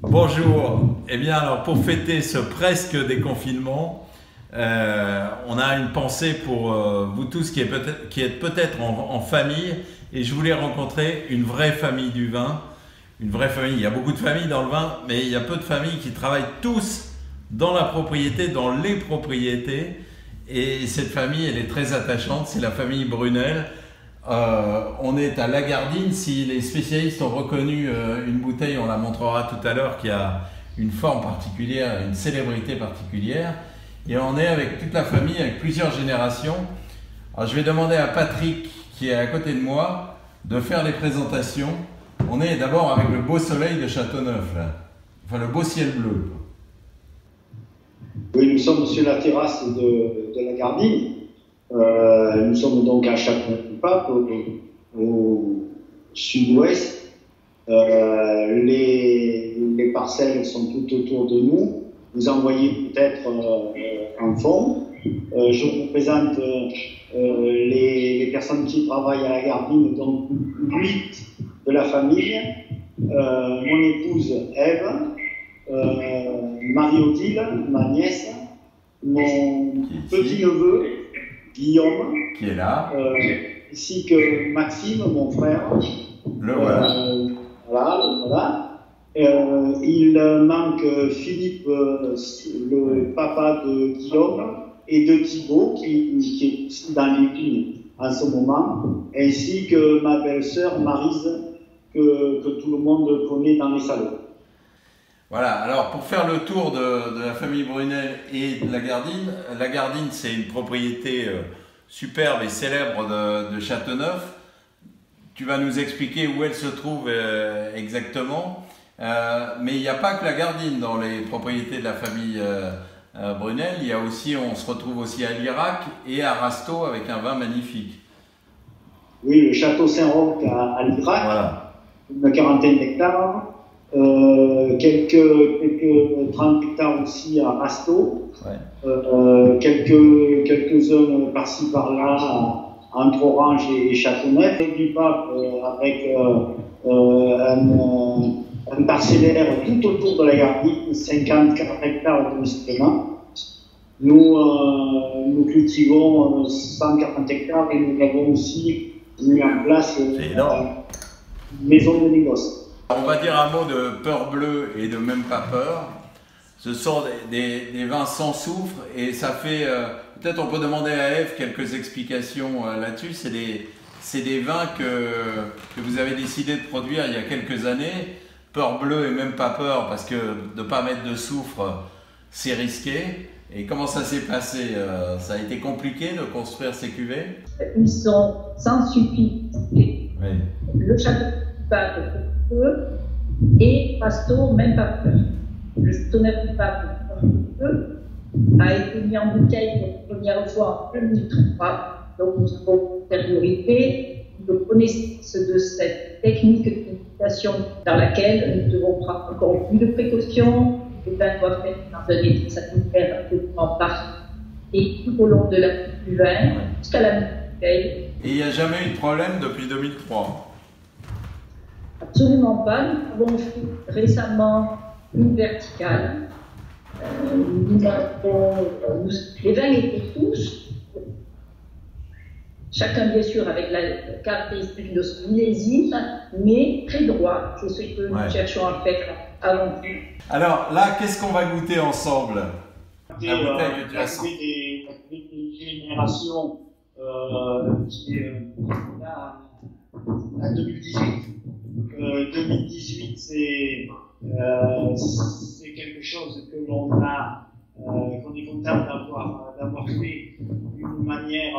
Bonjour. Eh bien, alors pour fêter ce presque déconfinement, on a une pensée pour vous tous qui êtes peut-être en famille, et je voulais rencontrer une vraie famille du vin. Une vraie famille. Il y a beaucoup de familles dans le vin, mais il y a peu de familles qui travaillent tous dans la propriété, dans les propriétés. Et cette famille, elle est très attachante. C'est la famille Brunel. On est à Lagardine. Si les spécialistes ont reconnu une bouteille, on la montrera tout à l'heure, qui a une forme particulière, une célébrité particulière. Et on est avec toute la famille, avec plusieurs générations. Alors, je vais demander à Patrick, qui est à côté de moi, de faire les présentations. On est d'abord avec le beau soleil de Châteauneuf, là. Enfin le beau ciel bleu. Oui, nous sommes sur la terrasse de la Gardine. Nous sommes donc à Châteauneuf-du-Pape, au sud-ouest. Les parcelles sont tout autour de nous. Vous en voyez peut-être en fond. Je vous présente les personnes qui travaillent à la Gardine, donc 8 de la famille. Mon épouse Ève, Marie-Odile, ma nièce, mon petit-neveu Guillaume, qui est là, ainsi que Maxime, mon frère. Le voilà. Voilà. Il manque Philippe, le papa de Guillaume, et de Thibaut, qui est dans les vignes en ce moment, ainsi que ma belle-sœur Maryse, que tout le monde connaît dans les salons. Voilà, alors pour faire le tour de la famille Brunel et de la Gardine, c'est une propriété superbe et célèbre de Châteauneuf. Tu vas nous expliquer où elle se trouve exactement, mais il n'y a pas que la Gardine dans les propriétés de la famille Brunel. Il y a aussi, on se retrouve aussi à Lirac et à Rasteau avec un vin magnifique. Oui, le château Saint-Roch à Lirac, voilà. Une quarantaine d'hectares. Quelques 30 hectares aussi à Rasteau, ouais. Quelques zones par-ci par-là entre Orange et Châteauneuf, du Pape avec un parcellaire tout autour de la Gardine, 54 hectares de justement. Nous cultivons 140 hectares et nous avons aussi mis en place une maison de négoce. On va dire un mot de Peur Bleue et de Même pas peur. Ce sont des vins sans soufre et ça fait... peut-être on peut demander à Ève quelques explications là-dessus. C'est des vins que vous avez décidé de produire il y a quelques années. Peur Bleue et Même pas peur, parce que de ne pas mettre de soufre, c'est risqué. Et comment ça s'est passé? Ça a été compliqué de construire ces cuvées? Ils sont sans suffit. Oui. Le château du Pape et Rasteau, Même pas peur. Le Châteauneuf du Pape a été mis en bouteille pour la première fois en 2003. Donc nous avons une priorité de connaissance de cette technique de vinification dans laquelle nous devons prendre encore plus de précautions. Le vin doit être dans un état sanitaire absolument parfait et tout au long de la vie du vin jusqu'à la bouteille. Et il n'y a jamais eu de problème depuis 2003? Absolument pas. Nous avons fait récemment une verticale. Les vins étaient tous, chacun bien sûr avec la caractéristique de son millésime, mais très droit. C'est ce que nous cherchons à faire avant tout. Alors là, qu'est-ce qu'on va goûter ensemble? La bouteille des générations qui est à 2018. 2018, c'est quelque chose que l'on a, qu'on est content d'avoir fait d'une manière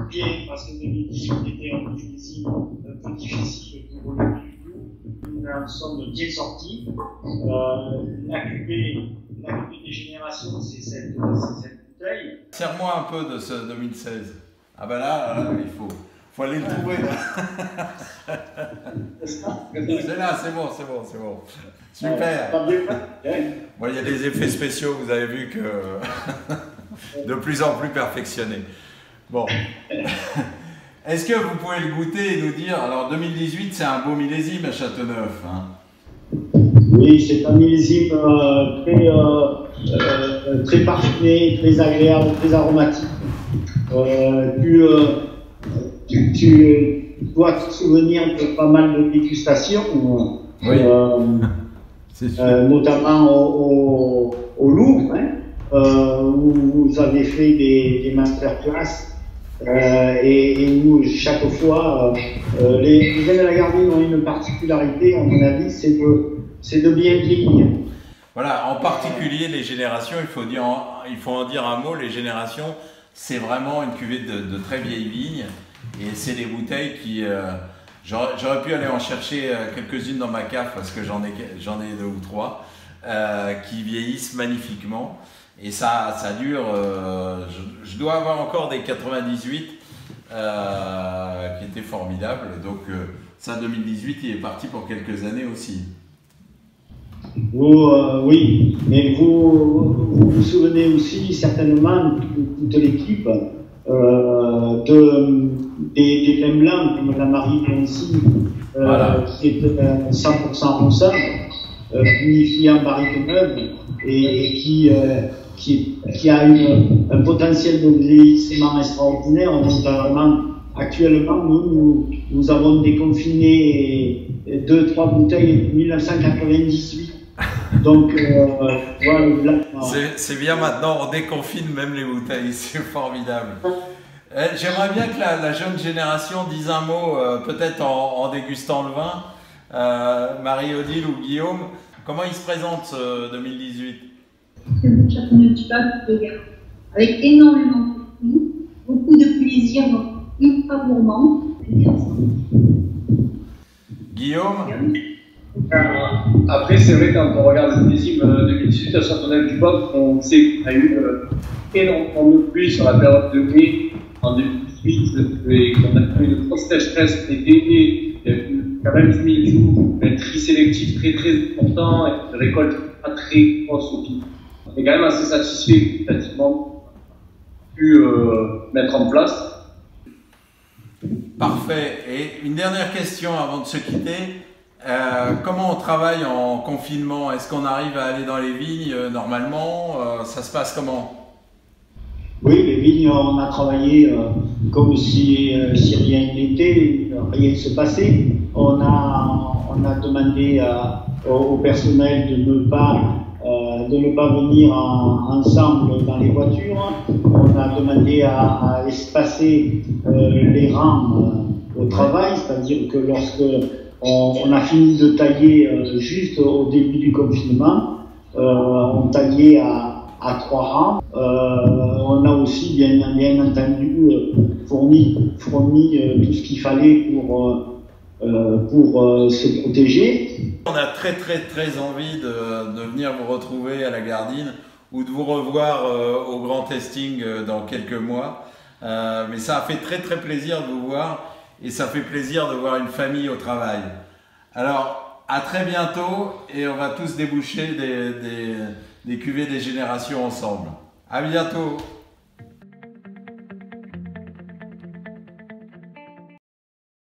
bien, parce que 2018 était un millésime un peu difficile pour le tout. Nous en sommes bien sortis. La cuvée des générations, c'est cette bouteille. Serre-moi un peu de ce 2016. Ah ben là il faut aller le trouver. C'est là, c'est bon. Super. Bon, il y a des effets spéciaux, vous avez vu que de plus en plus perfectionnés. Bon. Est-ce que vous pouvez le goûter et nous dire, alors 2018 c'est un beau millésime à Châteauneuf, hein? Oui, c'est un millésime très parfumé, très agréable, très aromatique. Tu dois te souvenir de pas mal de dégustations, Oui. Notamment au Louvre, hein, où vous avez fait des masterclass. Et nous, chaque fois, les vins de la Gardine ont une particularité, à mon avis, c'est de bien vieillir. Voilà, en particulier les générations, il faut en dire un mot, les générations, c'est vraiment une cuvée de très vieilles vignes, et c'est des bouteilles qui... j'aurais pu aller en chercher quelques-unes dans ma cave, parce que j'en ai 2 ou 3, qui vieillissent magnifiquement. Et ça dure, je dois avoir encore des 98 qui étaient formidables. Donc ça, 2018, il est parti pour quelques années aussi. Oui, mais vous souvenez aussi certainement, toute l'équipe, des vins blancs comme la Marie Blancy, Voilà. qui est 100% roussin, unifié en barrique neuve et qui a un potentiel de vieillissement extraordinaire. Notamment, actuellement, nous avons déconfiné 2-3 bouteilles de 1998. Donc, voilà. C'est bien maintenant, on déconfine même les bouteilles, c'est formidable. J'aimerais bien que la jeune génération dise un mot, peut-être en dégustant le vin. Marie-Odile ou Guillaume, comment il se présente 2018? C'est une châteauneuf du pape de Gard, avec énormément de fruits, beaucoup de plaisir, ultra gourmand. Guillaume? Après, c'est vrai, quand on regarde le millésime 2018 à Châteauneuf-du-Pape, on sait qu'il y a eu énormément de pluie sur la période de mai en 2018 et qu'on a eu une grosse sécheresse l'été. Il y a eu quand même 1000 jours, un tri sélectif très important et une récolte pas très grosse au final. On est quand même assez satisfait effectivement pu mettre en place. Parfait. Et une dernière question avant de se quitter. Comment on travaille en confinement? Est-ce qu'on arrive à aller dans les vignes normalement? Ça se passe comment? Oui, les vignes, on a travaillé comme si rien n'était, rien ne se passait. On a demandé au personnel de ne pas venir ensemble dans les voitures. On a demandé à espacer les rangs au travail, c'est-à-dire que lorsque on a fini de tailler juste au début du confinement, on taillait à 3 rangs. On a aussi bien entendu fourni tout ce qu'il fallait pour se protéger. On a très envie de venir vous retrouver à la Gardine ou de vous revoir au grand testing dans quelques mois. Mais ça a fait très plaisir de vous voir et ça fait plaisir de voir une famille au travail. Alors, à très bientôt et on va tous déboucher des cuvées des générations ensemble. À bientôt!